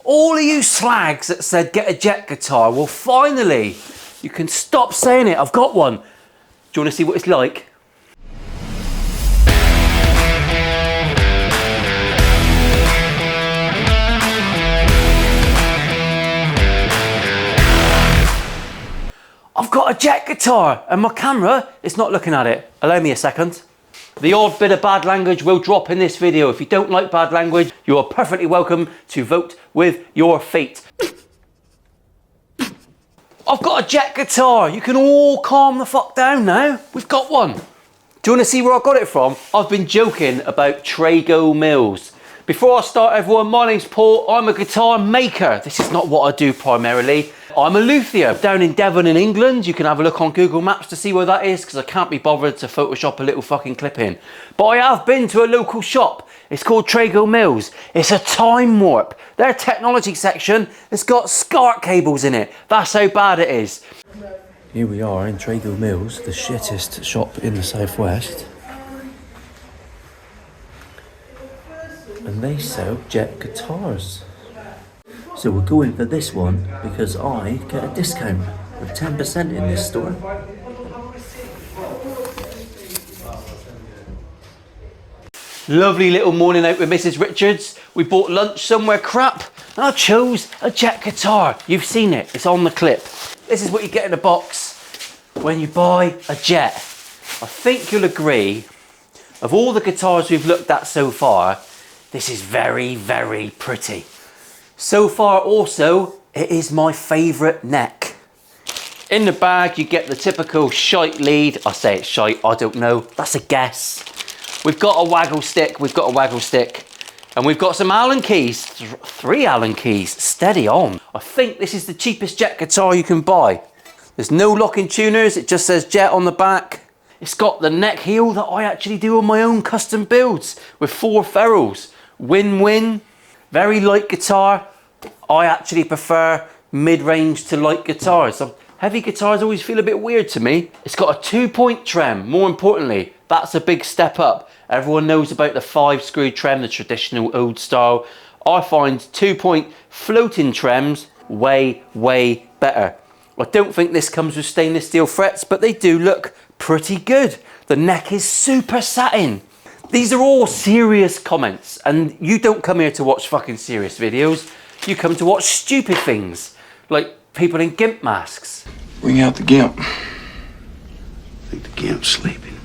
All of you slags that said get a Jet guitar, well finally, you can stop saying it. I've got one. Do you want to see what it's like? I've got a Jet guitar and my camera is not looking at it. Allow me a second. The odd bit of bad language will drop in this video. If you don't like bad language, you are perfectly welcome to vote with your fate. I've got a Jet guitar. You can all calm the fuck down now. We've got one. Do you want to see where I got it from? I've been joking about Trago Mills. Before I start everyone, my name's Paul. I'm a guitar maker. This is not what I do primarily. I'm a luthier down in Devon in England. You can have a look on Google Maps to see where that is because I can't be bothered to Photoshop a little fucking clip in. But I have been to a local shop. It's called Trago Mills. It's a time warp. Their technology section has got SCART cables in it. That's how bad it is. Here we are in Trago Mills, the shittest shop in the southwest. And they sell Jet guitars. So we're going for this one because I get a discount of 10% in this store. Lovely little morning out with Mrs. Richards. We bought lunch somewhere crap and I chose a Jet guitar. You've seen it, it's on the clip. This is what you get in a box when you buy a Jet. I think you'll agree, of all the guitars we've looked at so far, this is very, very pretty. So far also, it is my favourite neck. In the bag, you get the typical shite lead. I say it's shite, I don't know. That's a guess. We've got a waggle stick, and we've got some Allen keys. 3 Allen keys, steady on. I think this is the cheapest Jet guitar you can buy. There's no locking tuners, it just says Jet on the back. It's got the neck heel that I actually do on my own custom builds with 4 ferrules. Win-win. Very light guitar. I actually prefer mid-range to light guitars. Heavy guitars always feel a bit weird to me. It's got a 2-point trem. More importantly, that's a big step up. Everyone knows about the 5-screw trem, the traditional old style. I find 2-point floating trems way, way better. I don't think this comes with stainless steel frets, but they do look pretty good. The neck is super satin. These are all serious comments, and you don't come here to watch fucking serious videos. You come to watch stupid things, like people in GIMP masks. Bring out the GIMP. I think the GIMP's sleeping.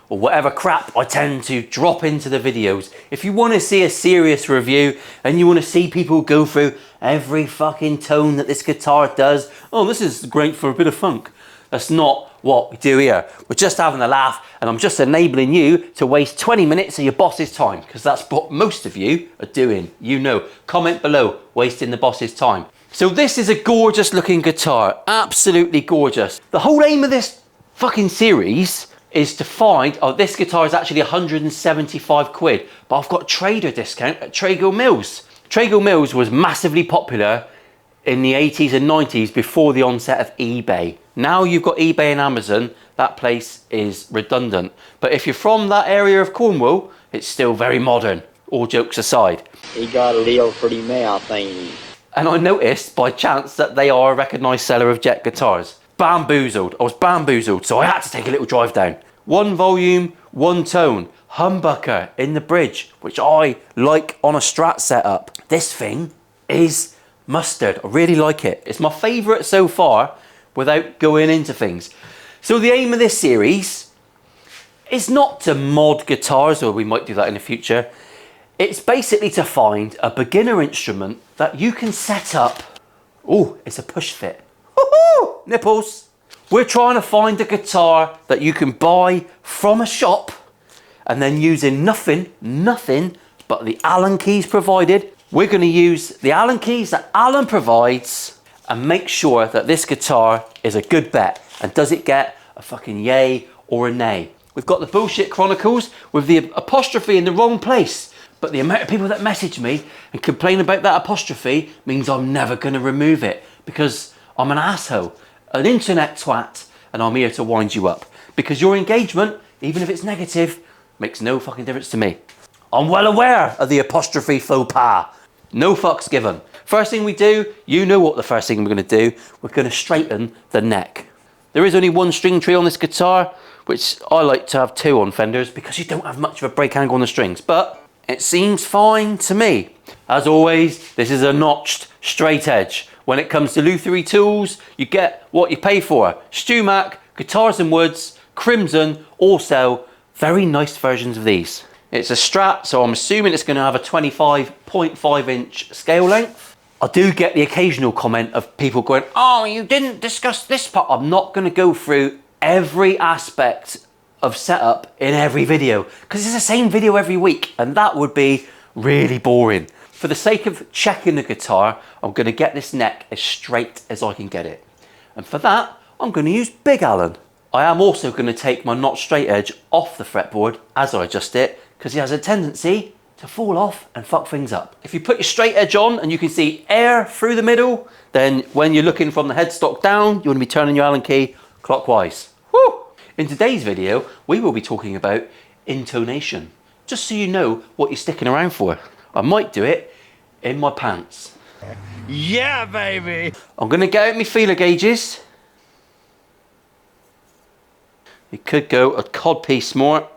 Or whatever crap I tend to drop into the videos. If you want to see a serious review, and you want to see people go through every fucking tone that this guitar does, oh, this is great for a bit of funk. That's not what we do here. We're just having a laugh and I'm just enabling you to waste 20 minutes of your boss's time because that's what most of you are doing. You know, comment below, wasting the boss's time. So this is a gorgeous looking guitar, absolutely gorgeous. The whole aim of this fucking series is to find, oh, this guitar is actually 175 quid, but I've got a trader discount at Trago Mills. Trago Mills was massively popular in the 80s and 90s before the onset of eBay. Now you've got eBay and Amazon, that place is redundant. But if you're from that area of Cornwall, it's still very modern, all jokes aside. He got a little pretty mouth, ain't he? And I noticed by chance that they are a recognised seller of Jet guitars. Bamboozled, I was bamboozled, so I had to take a little drive down. 1 volume, 1 tone, humbucker in the bridge, which I like on a Strat setup. This thing is mustard, I really like it. It's my favourite so far without going into things. So the aim of this series is not to mod guitars, or we might do that in the future. It's basically to find a beginner instrument that you can set up. Oh, it's a push fit. Woohoo! Nipples. We're trying to find a guitar that you can buy from a shop and then using nothing but the Allen keys provided. We're going to use the Allen keys that Allen provides and make sure that this guitar is a good bet. And does it get a fucking yay or a nay? We've got the Bullshit Chronicles with the apostrophe in the wrong place. But the amount of people that message me and complain about that apostrophe means I'm never going to remove it because I'm an asshole, an internet twat, and I'm here to wind you up. Because your engagement, even if it's negative, makes no fucking difference to me. I'm well aware of the apostrophe faux pas. No fucks given. First thing we do, you know what the first thing we're going to do. We're going to straighten the neck. There is only one string tree on this guitar, which I like to have 2 on Fenders because you don't have much of a break angle on the strings, but it seems fine to me. As always, this is a notched straight edge. When it comes to luthiery tools, you get what you pay for. StewMac, Guitars and Woods, Crimson all sell very nice versions of these. It's a Strat, so I'm assuming it's going to have a 25.5 inch scale length. I do get the occasional comment of people going, oh, you didn't discuss this part. I'm not going to go through every aspect of setup in every video because it's the same video every week and that would be really boring. For the sake of checking the guitar, I'm going to get this neck as straight as I can get it. And for that, I'm going to use Big Allen. I am also going to take my not straight edge off the fretboard as I adjust it because he has a tendency to fall off and fuck things up. If you put your straight edge on and you can see air through the middle, then when you're looking from the headstock down, you want to be turning your Allen key clockwise. Woo! In today's video, we will be talking about intonation, just so you know what you're sticking around for. I might do it in my pants. Yeah, baby! I'm going to get out my feeler gauges. You could go a codpiece more.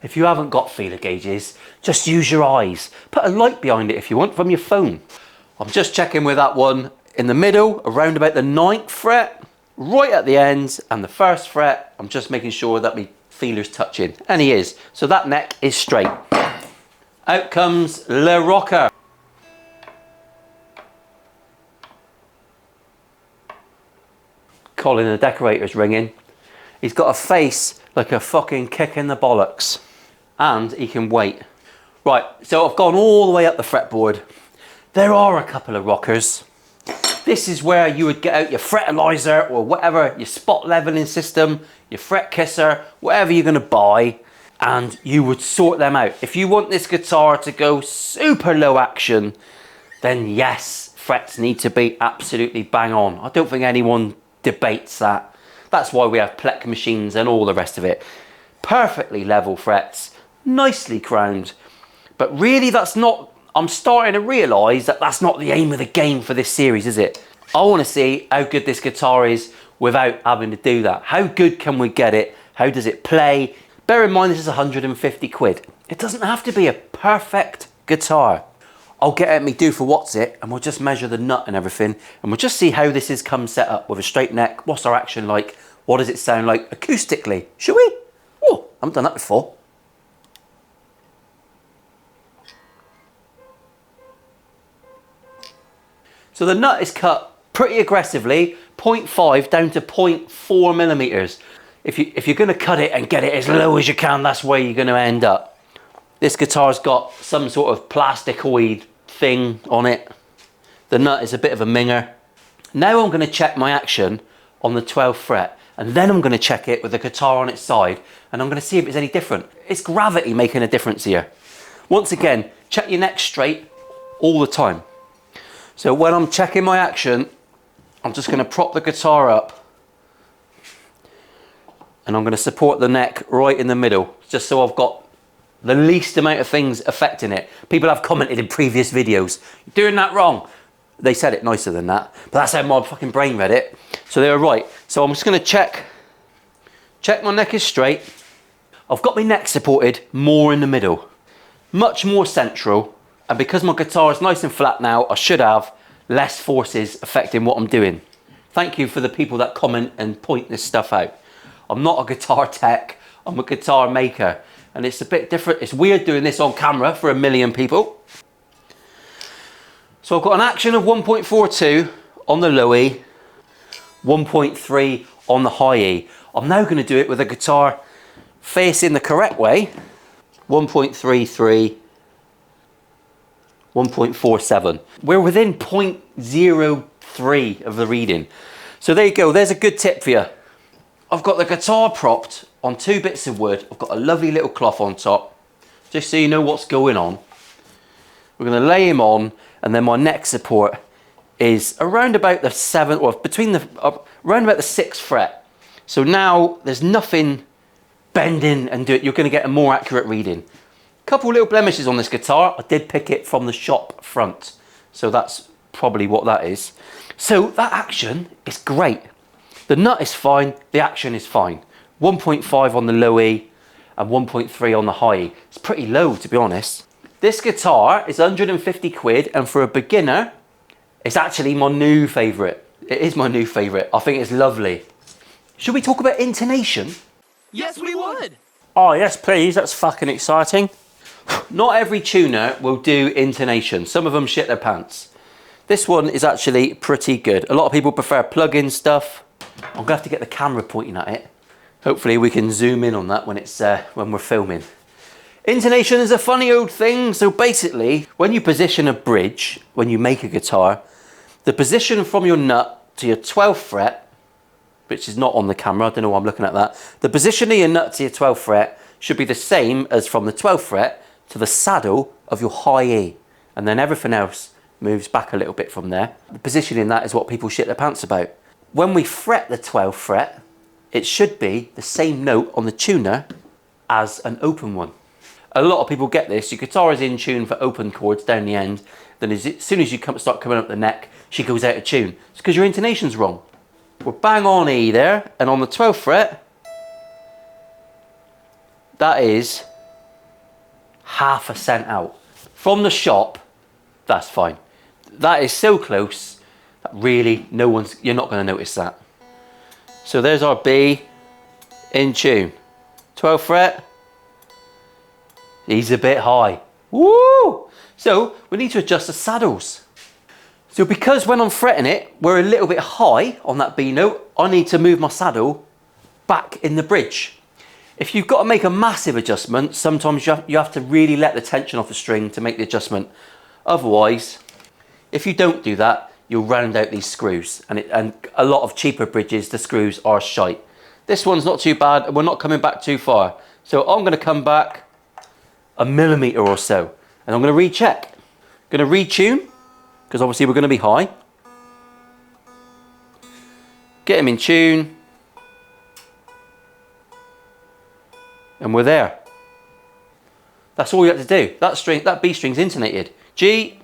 If you haven't got feeler gauges, just use your eyes. Put a light behind it if you want from your phone. I'm just checking with that one in the middle, around about the 9th fret, right at the ends, and the 1st fret. I'm just making sure that my feeler's touching, and he is. So that neck is straight. Out comes Le Rocker. Colin the decorator's ringing. He's got a face like a fucking kick in the bollocks. And he can wait. Right, so I've gone all the way up the fretboard. There are a couple of rockers. This is where you would get out your fretalizer or whatever, your spot leveling system, your fret kisser, whatever you're gonna buy, and you would sort them out. If you want this guitar to go super low action, then yes, frets need to be absolutely bang on. I don't think anyone debates that. That's why we have Plek machines and all the rest of it. Perfectly level frets, nicely crowned. But really that's not, I'm starting to realise that that's not the aim of the game for this series, is it? I want to see how good this guitar is without having to do that. How good can we get it? How does it play? Bear in mind this is 150 quid. It doesn't have to be a perfect guitar. I'll get at me do for what's it and we'll just measure the nut and everything and we'll just see how this is come set up with a straight neck. What's our action like? What does it sound like acoustically? Should we? Oh, I haven't done that before. So the nut is cut pretty aggressively, 0.5 down to 0.4 millimeters. If you're going to cut it and get it as low as you can, that's where you're going to end up. This guitar's got some sort of plasticoid thing on it. The nut is a bit of a minger. Now I'm going to check my action on the 12th fret, and then I'm going to check it with the guitar on its side, and I'm going to see if it's any different. It's gravity making a difference here. Once again, check your neck straight all the time. So when I'm checking my action, I'm just going to prop the guitar up and I'm going to support the neck right in the middle, just so I've got the least amount of things affecting it. People have commented in previous videos, you're doing that wrong. They said it nicer than that, but that's how my fucking brain read it. So they were right. So I'm just going to check my neck is straight. I've got my neck supported more in the middle, much more central. And because my guitar is nice and flat now, I should have less forces affecting what I'm doing. Thank you for the people that comment and point this stuff out. I'm not a guitar tech, I'm a guitar maker. And it's a bit different. It's weird doing this on camera for 1 million people. So I've got an action of 1.42 on the low E, 1.3 on the high E. I'm now going to do it with a guitar facing the correct way, 1.33, 1.47. We're within 0.03 of the reading. So there you go, there's a good tip for you. I've got the guitar propped on 2 bits of wood. I've got a lovely little cloth on top, just so you know what's going on. We're going to lay him on, and then my neck support is around about the 7th, or between the, around about the 6th fret. So now there's nothing bending and do it. You're going to get a more accurate reading. Couple little blemishes on this guitar. I did pick it from the shop front, so that's probably what that is. So that action is great. The nut is fine, the action is fine. 1.5 on the low E and 1.3 on the high E. It's pretty low, to be honest. This guitar is 150 quid, and for a beginner, it's actually my new favourite. It is my new favourite. I think it's lovely. Should we talk about intonation? Yes, we would. Oh, yes, please. That's fucking exciting. Not every tuner will do intonation. Some of them shit their pants. This one is actually pretty good. A lot of people prefer plug-in stuff. I'm going to have to get the camera pointing at it. Hopefully we can zoom in on that when we're filming. Intonation is a funny old thing. So basically, when you position a bridge, when you make a guitar, the position from your nut to your 12th fret, which is not on the camera, I don't know why I'm looking at that. The position of your nut to your 12th fret should be the same as from the 12th fret to the saddle of your high E. And then everything else moves back a little bit from there. The positioning that is what people shit their pants about. When we fret the 12th fret, it should be the same note on the tuner as an open one. A lot of people get this. Your guitar is in tune for open chords down the end. Then as soon as you start coming up the neck, she goes out of tune. It's because your intonation's wrong. We're bang on E there, and on the 12th fret, that is half a cent out. From the shop, that's fine. That is so close that really you're not going to notice that. So there's our B in tune. 12th fret. He's a bit high. Woo! So we need to adjust the saddles. So because when I'm fretting it, we're a little bit high on that B note, I need to move my saddle back in the bridge. If you've got to make a massive adjustment, sometimes you have to really let the tension off the string to make the adjustment. Otherwise, if you don't do that, you'll round out these screws. And a lot of cheaper bridges, the screws are shite. This one's not too bad, and we're not coming back too far. So I'm going to come back a millimetre or so, and I'm going to recheck. Going to retune, because obviously we're going to be high. Get him in tune. And we're there. That's all you have to do. That B string's intonated. G.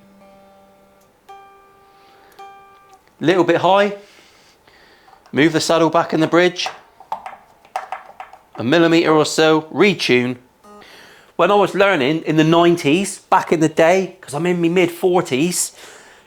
Little bit high. Move the saddle back in the bridge. A millimetre or so. Retune. When I was learning in the 90s, back in the day, because I'm in my mid-40s,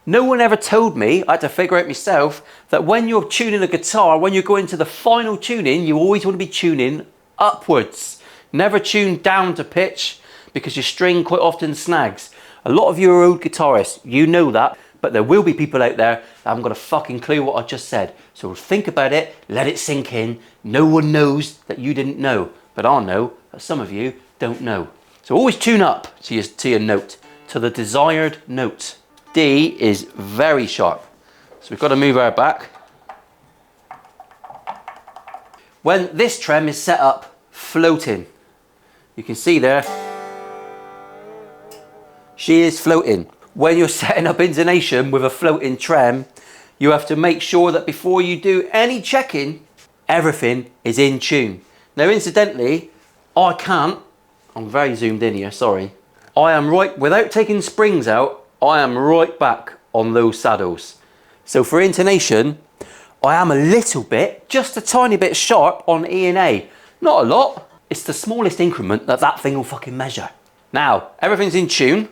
no one ever told me, I had to figure out myself, that when you're tuning a guitar, when you're going to the final tuning, you always want to be tuning upwards. Never tune down to pitch, because your string quite often snags. A lot of you are old guitarists, you know that, but there will be people out there that haven't got a fucking clue what I just said. So think about it, let it sink in. No one knows that you didn't know, but I know that some of you don't know. So always tune up to your note, to the desired note. D is very sharp. So we've got to move our back. When this trem is set up floating, you can see there, she is floating. When you're setting up intonation with a floating trem, you have to make sure that before you do any checking, everything is in tune. Now incidentally, I'm very zoomed in here, sorry. I am right, without taking springs out, I am right back on those saddles. So for intonation, I am a little bit, just a tiny bit sharp on E and A. Not a lot. It's the smallest increment that thing will fucking measure. Now, everything's in tune.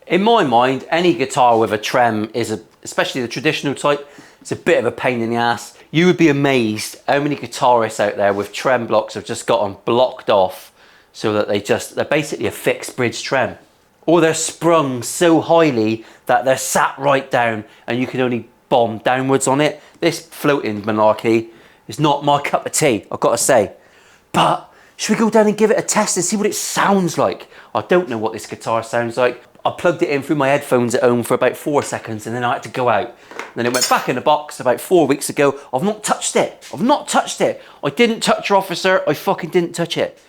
In my mind, any guitar with a trem especially the traditional type, it's a bit of a pain in the ass. You would be amazed how many guitarists out there with trem blocks have just got them blocked off so that they're basically a fixed bridge trem. Or they're sprung so highly that they're sat right down and you can only bomb downwards on it. This floating malarkey is not my cup of tea, I've got to say. But should we go down and give it a test and see what it sounds like? I don't know what this guitar sounds like. I plugged it in through my headphones at home for about 4 seconds and then I had to go out. And then it went back in the box about 4 weeks ago. I've not touched it. I've not touched it. I didn't touch your officer. I fucking didn't touch it.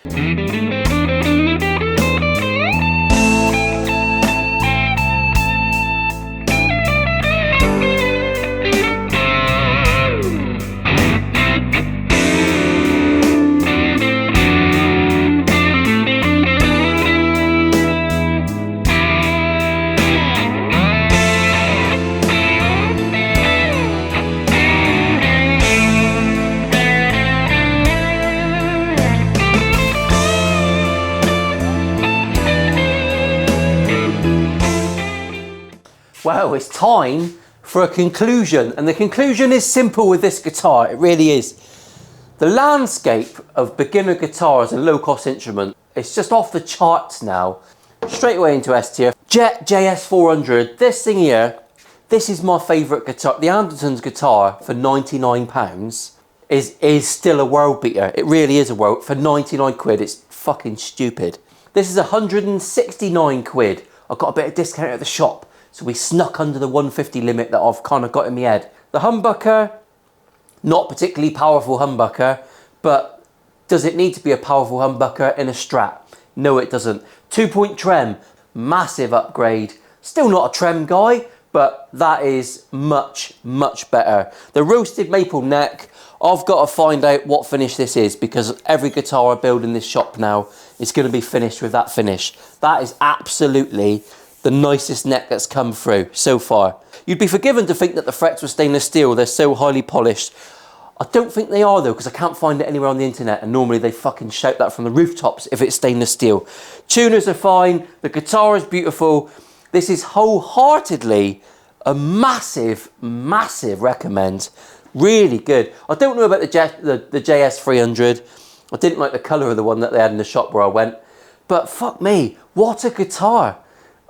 Well, it's time for a conclusion. And the conclusion is simple with this guitar. It really is. The landscape of beginner guitar as a low-cost instrument, it's just off the charts now. Straight away into S tier. Jet JS400. This thing here, this is my favourite guitar. The Anderton's guitar for £99 is still a world beater. It really is a world. For 99 quid, it's fucking stupid. This is 169 quid. I got a bit of discount at the shop, so we snuck under the 150 limit that I've kind of got in my head. The humbucker, not particularly powerful humbucker, but does it need to be a powerful humbucker in a Strat? No, it doesn't. 2-point trem, massive upgrade. Still not a trem guy, but that is much, much better. The roasted maple neck, I've got to find out what finish this is, because every guitar I build in this shop now is going to be finished with that finish. That is absolutely the nicest neck that's come through so far. You'd be forgiven to think that the frets were stainless steel. They're so highly polished. I don't think they are though, because I can't find it anywhere on the internet, and normally they fucking shout that from the rooftops if it's stainless steel. Tuners are fine. The guitar is beautiful. This is wholeheartedly a massive, massive recommend. Really good. I don't know about the JS300. I didn't like the colour of the one that they had in the shop where I went. But fuck me, what a guitar.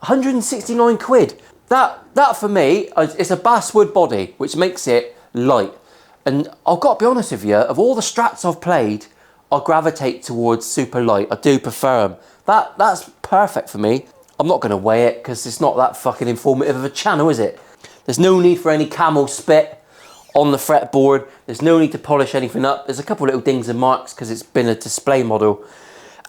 169 quid. That for me, it's a basswood body, which makes it light. And I've got to be honest with you, of all the Strats I've played, I gravitate towards super light. I do prefer them. That's perfect for me. I'm not going to weigh it because it's not that fucking informative of a channel, is it? There's no need for any camel spit on the fretboard. There's no need to polish anything up. There's a couple of little dings and marks because it's been a display model.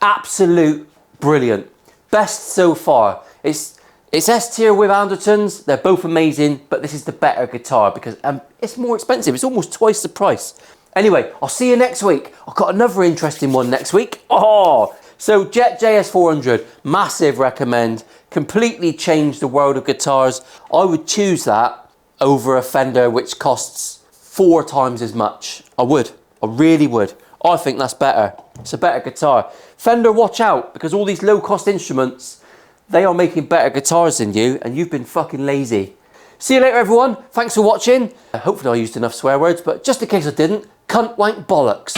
Absolute brilliant. Best so far. It's S tier with Andertons. They're both amazing, but this is the better guitar because it's more expensive. It's almost twice the price. Anyway, I'll see you next week. I've got another interesting one next week. Oh, so Jet JS400, massive recommend. Completely changed the world of guitars. I would choose that over a Fender which costs 4 times as much. I would. I really would. I think that's better. It's a better guitar. Fender, watch out, because all these low-cost instruments, they are making better guitars than you, and you've been fucking lazy. See you later, everyone. Thanks for watching. Hopefully I used enough swear words, but just in case I didn't, cunt, wank, bollocks.